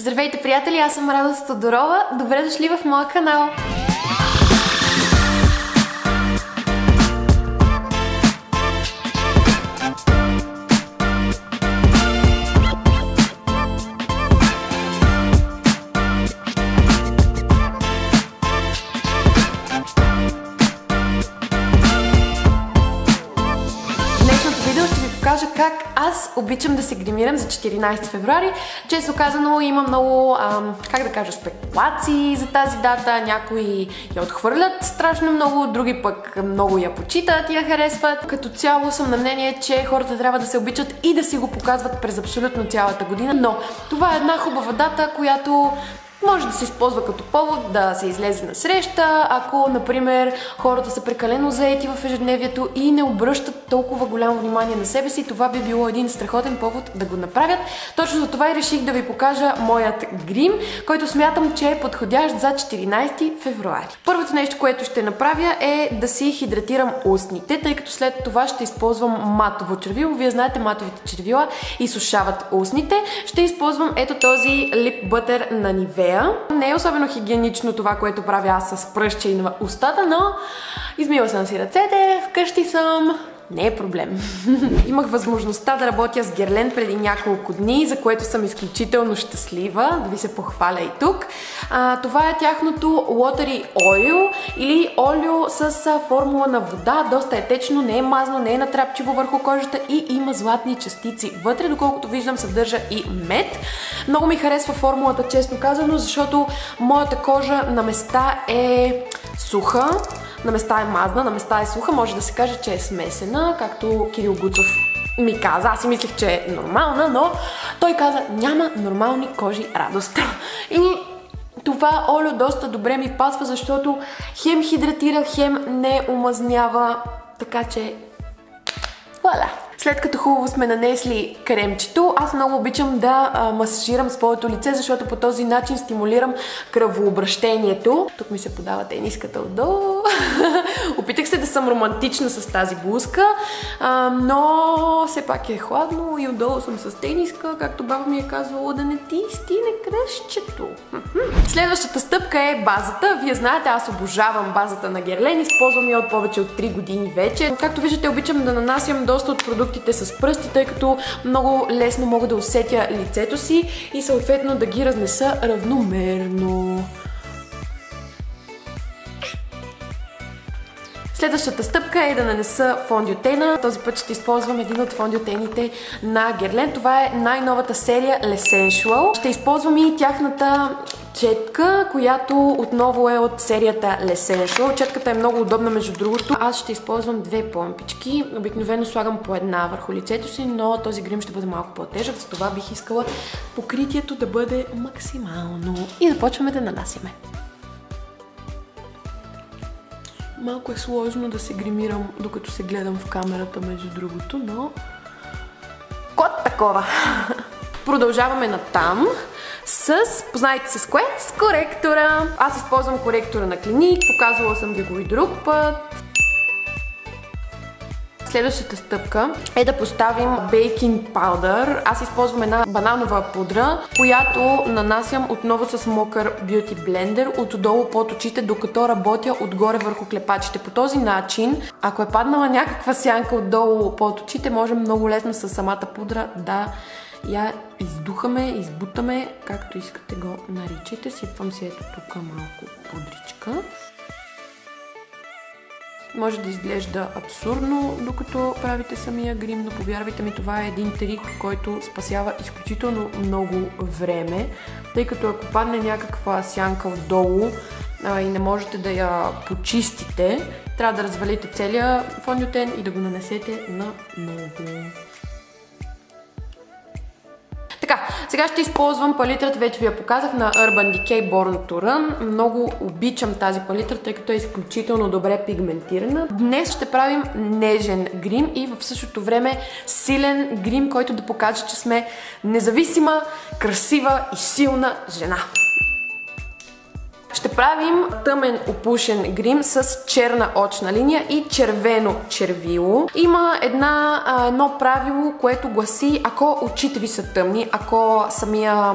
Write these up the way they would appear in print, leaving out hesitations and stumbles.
Здравейте, приятели! Аз съм Радост Тодорова. Добре дошли в моя канал! Как аз обичам да се гримирам за 14 февруари. Често казано има много, спекулации за тази дата. Някои я отхвърлят страшно много, други пък много я почитат и я харесват. Като цяло съм на мнение, че хората трябва да се обичат и да си го показват през абсолютно цялата година. Но това е една хубава дата, която може да се използва като повод да се излезе на среща, ако, например, хората са прекалено заети в ежедневието и не обръщат толкова голямо внимание на себе си. Това би било един страхотен повод да го направят. Точно за това и реших да ви покажа моят грим, който смятам, че е подходящ за 14 февруари. Първото нещо, което ще направя, е да си хидратирам устните, тъй като след това ще използвам матово червило. Вие знаете, матовите червила изсушават устните. Ще използвам ето този лип бътер на Nivea. Не е особено хигиенично това, което правя аз с пръстче и на устата, но измила съм си ръцете, вкъщи съм, не е проблем. Имах възможността да работя с Guerlain преди няколко дни, за което съм изключително щастлива, да ви се похваля и тук. Това е тяхното Watery Oil или олио с формула на вода, доста е течно, не е мазно, не е натрапчиво върху кожата и има златни частици вътре, доколкото виждам съдържа и мед. Много ми харесва формулата, честно казано, защото моята кожа на места е суха, на места е мазна, на места е суха, може да се каже, че е смесена, както Кирил Гуцов ми каза. Аз си мислех, че е нормална, но той каза, няма нормални кожи, Радост. И това олио доста добре ми пасва, защото хем хидратира, хем не омазнява, така че вуаля! След като хубаво сме нанесли кремчето, аз много обичам да масажирам своето лице, защото по този начин стимулирам кръвообращението. Тук ми се подава тениската отдолу. Опитах се да съм романтична с тази блузка, но все пак е хладно и отдолу съм с тениска, както баба ми е казвала, да не ти стине кръстчето. Следващата стъпка е базата. Вие знаете, аз обожавам базата на Guerlain, използвам я от повече от 3 години вече. Както виждате, обичам да нанасям доста от продуктите с пръсти, тъй като много лесно мога да усетя лицето си и съответно да ги разнеса равномерно. Следващата стъпка е да нанеса фондютена. Този път ще използвам един от фондютените на Guerlain. Това е най-новата серия L'Essential. Ще използвам и тяхната четка, която отново е от серията L'Essential. Четката е много удобна, между другото. Аз ще използвам две помпички. Обикновено слагам по една върху лицето си, но този грим ще бъде малко по-тежък, затова бих искала покритието да бъде максимално. И започваме да нанасяме. Малко е сложно да се гримирам, докато се гледам в камерата, между другото, но код такова! Продължаваме натам познайте се с кое? С коректора. Аз използвам коректора на Clinique, показвала съм ви го и друг път. Следващата стъпка е да поставим бейкинг паудър. Аз използвам една бананова пудра, която нанасям отново с мокър бюти блендер отдолу под очите, докато работя отгоре върху клепачите. По този начин, ако е паднала някаква сянка отдолу под очите, можем много лесно с самата пудра да я издухаме, избутаме, както искате го наричайте. Сипвам си ето тук малко пудричка. Може да изглежда абсурдно, докато правите самия грим, но повярвайте ми, това е един трик, който спасява изключително много време, тъй като ако падне някаква сянка отдолу и не можете да я почистите, трябва да развалите целия фондютен и да го нанесете на ново. Така, сега ще използвам палитрата, вече ви я показах, на Urban Decay Born to Run. Много обичам тази палитра, тъй като е изключително добре пигментирана. Днес ще правим нежен грим и в същото време силен грим, който да покаже, че сме независима, красива и силна жена. Ще правим тъмен опушен грим с черна очна линия и червено червило. Има едно правило, което гласи, ако очите ви са тъмни, ако самия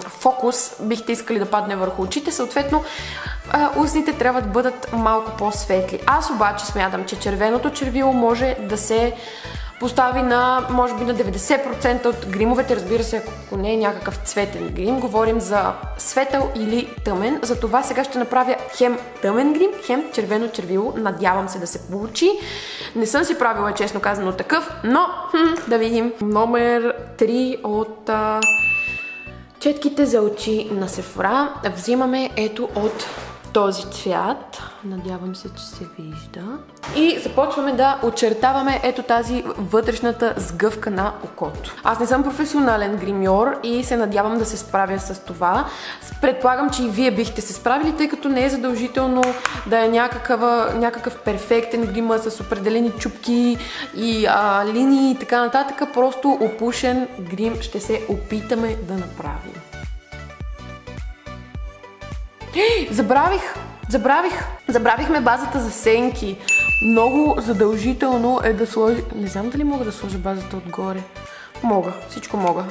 фокус бихте искали да падне върху очите, съответно устните трябва да бъдат малко по-светли. Аз обаче смятам, че червеното червило може да се постави на, може би, на 90% от гримовете, разбира се, ако не е някакъв цветен грим. Говорим за светъл или тъмен. Затова сега ще направя хем тъмен грим, хем червено червило. Надявам се да се получи. Не съм си правила, честно казано, такъв, но да видим. Номер 3 от четките за очи на Sephora. Взимаме ето от този цвят. Надявам се, че се вижда. И започваме да очертаваме ето тази вътрешната сгъвка на окото. Аз не съм професионален гримьор и се надявам да се справя с това. Предполагам, че и вие бихте се справили, тъй като не е задължително да е някакъв перфектен грима с определени чупки и линии и така нататък. Просто опушен грим ще се опитаме да направим. Забравихме базата за сенки. Много задължително е да сложи... Не знам дали мога да сложа базата отгоре. Мога, всичко мога.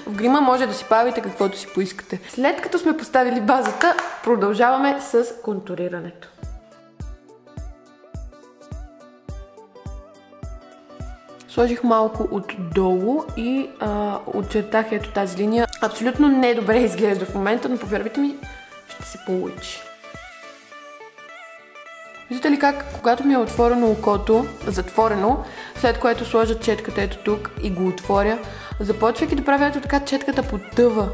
В грима може да си правите каквото си поискате. След като сме поставили базата, продължаваме с контурирането. Сложих малко отдолу и очертах ето тази линия. Абсолютно не добре изглежда в момента, но повярвайте ми, ще се получи. Виждате ли как, когато ми е отворено окото, затворено, след което сложа четката ето тук и го отворя, започвайки да правя ето така, четката потъва.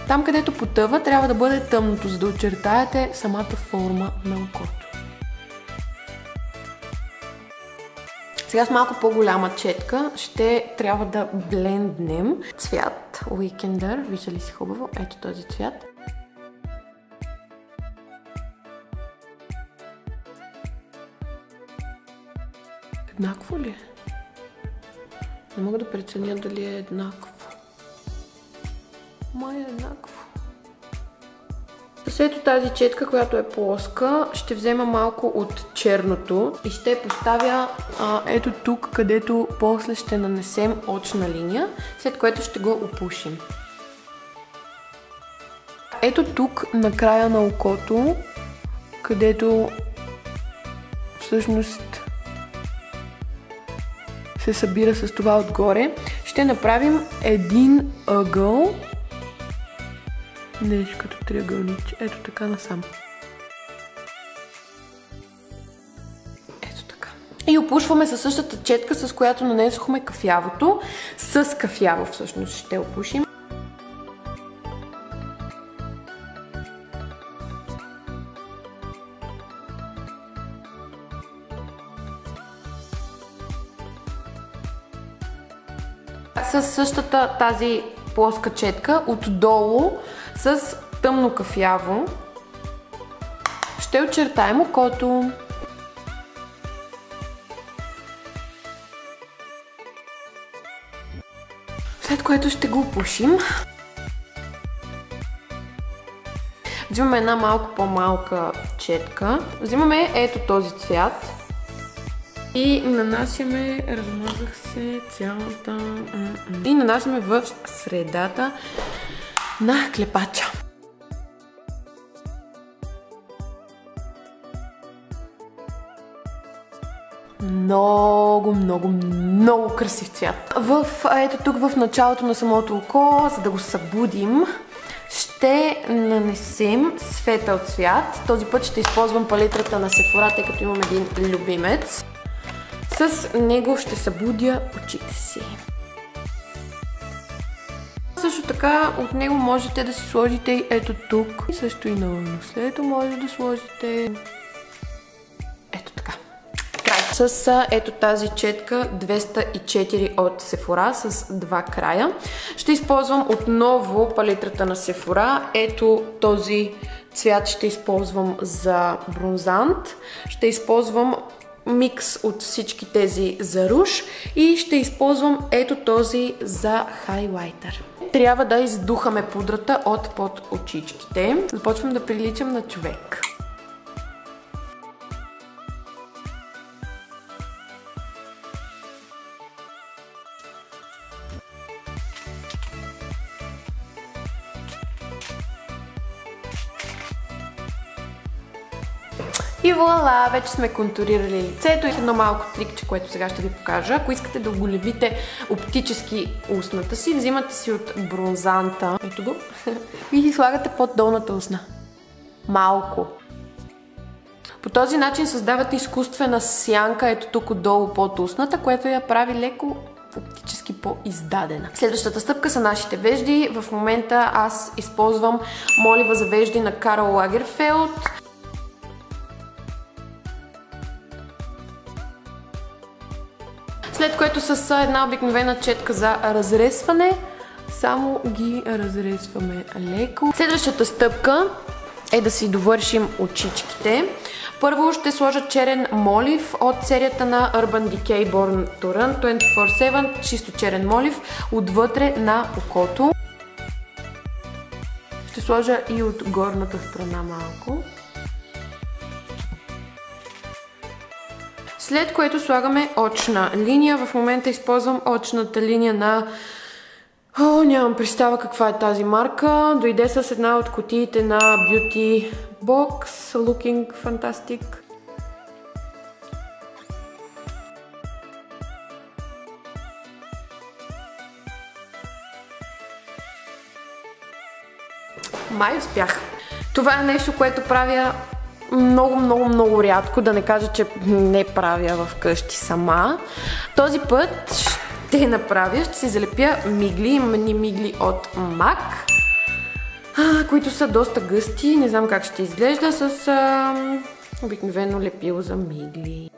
Там, където потъва, трябва да бъде тъмното, за да очертаете самата форма на окото. Сега с малко по-голяма четка ще трябва да бленднем цвят Weekender. Вижда ли си хубаво? Ето този цвят. Еднакво ли е? Не мога да преценя дали е еднакво. Май е еднакво. С ето тази четка, която е плоска, ще взема малко от черното и ще поставя ето тук, където после ще нанесем очна линия, след което ще го опушим. Ето тук, на края на окото, където всъщност се събира с това отгоре, ще направим един ъгъл, нещо като триъгълниче, ето така насам. Ето така. И опушваме със същата четка, с която нанесохме кафявото. С кафяво всъщност ще опушим. С същата тази плоска четка, отдолу с тъмно кафяво ще очертаем окото. След което ще го опушим. Взимаме една малко по-малка четка. Взимаме ето този цвят. И нанасяме, размазах се цялата... И нанасяме в средата на клепача. Много, много, много красив цвят. Ето тук в началото на самото око, за да го събудим, ще нанесем светъл цвят. Този път ще използвам палитрата на Sephora, тъй като имам един любимец. С него ще събудя очите си. Също така от него можете да си сложите и ето тук. И също и на нослето може да сложите. Ето така. Край. С ето тази четка 204 от Sephora с два края. Ще използвам отново палитрата на Sephora. Ето този цвят ще използвам за бронзант. Ще използвам микс от всички тези за руж и ще използвам ето този за хайлайтер. трябва да издухаме пудрата от под очичките. Започвам да приличам на човек. И вуала, вече сме контурирали лицето. И едно малко трикче, което сега ще ви покажа. Ако искате да оголемите оптически устната си, взимате си от бронзанта, ето го, и ги слагате под долната устна. Малко. По този начин създавате изкуствена сянка, ето тук отдолу под устната, което я прави леко оптически по-издадена. Следващата стъпка са нашите вежди. В момента аз използвам молива за вежди на Карл Лагерфелд. След което с една обикновена четка за разресване, само ги разресваме леко. Следващата стъпка е да си довършим очичките. Първо ще сложа черен молив от серията на Urban Decay Born to Run 24/7, чисто черен молив, отвътре на окото. Ще сложа и от горната страна малко. След което слагаме очна линия. В момента използвам очната линия на... нямам представа каква е тази марка. Дойде с една от кутиите на Beauty Box. Looking Fantastic. Май успях. Това е нещо, което правя много рядко, да не кажа, че не правя вкъщи сама. Този път ще направя, ще си залепя мигли, имам едни мигли от MAC, които са доста гъсти, не знам как ще изглежда с обикновено лепило за мигли.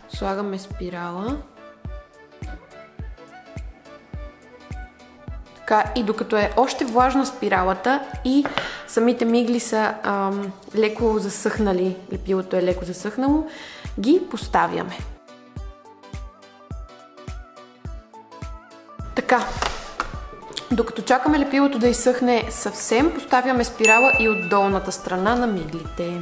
Слагаме спирала. И докато е още влажна спиралата и самите мигли са леко засъхнали, лепилото е леко засъхнало, ги поставяме. Така, докато чакаме лепилото да изсъхне съвсем, поставяме спирала и от долната страна на миглите.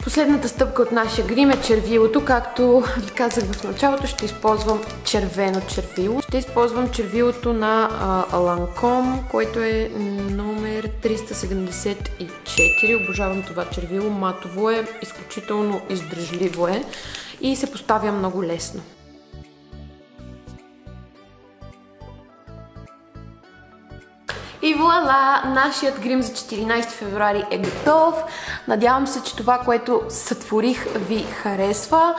Последната стъпка от нашия грим е червилото. Както ви казах в началото, ще използвам червено червило. Ще използвам червилото на Lancome, което е номер 374. Обожавам това червило. Матово е, изключително издръжливо е и се поставя много лесно. И вуала! Нашият грим за 14 февруари е готов. Надявам се, че това, което сътворих, ви харесва.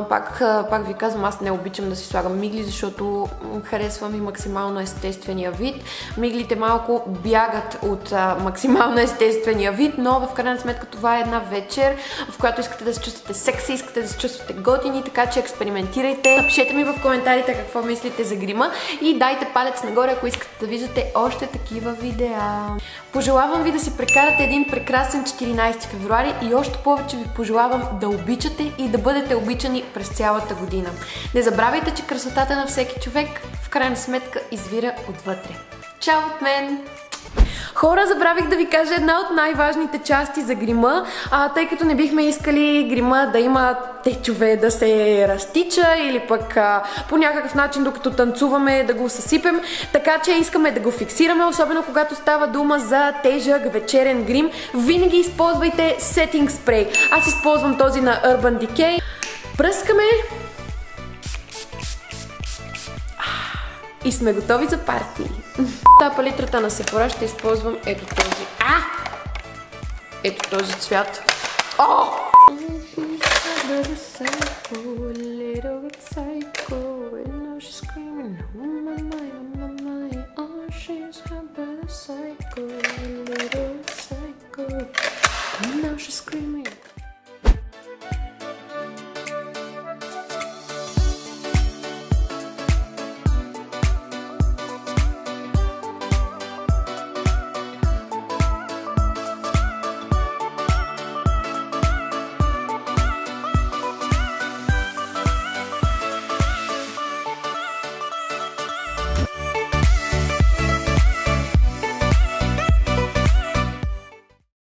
Пак ви казвам, аз не обичам да си слагам мигли, защото харесвам и максимално естествения вид. Миглите малко бягат от максимално естествения вид, но в крайна сметка това е една вечер, в която искате да се чувствате секси, искате да се чувствате готини, така че експериментирайте. Напишете ми в коментарите какво мислите за грима и дайте палец нагоре, ако искате да виждате още такива видеа. Пожелавам ви да си прекарате един прекрасен 14 февруари и още повече ви пожелавам да обичате и да бъдете обичани през цялата година. Не забравяйте, че красотата на всеки човек в крайна сметка извира отвътре. Чао от мен! Хора, забравих да ви кажа една от най-важните части за грима, тъй като не бихме искали грима да има течове, да се разтича или пък по някакъв начин, докато танцуваме, да го съсипем, така че искаме да го фиксираме, особено когато става дума за тежък вечерен грим. Винаги използвайте setting спрей. Аз използвам този на Urban Decay. Пръскаме и сме готови за парти. Та палитрата на Sephora ще използвам ето този. Ето този цвят.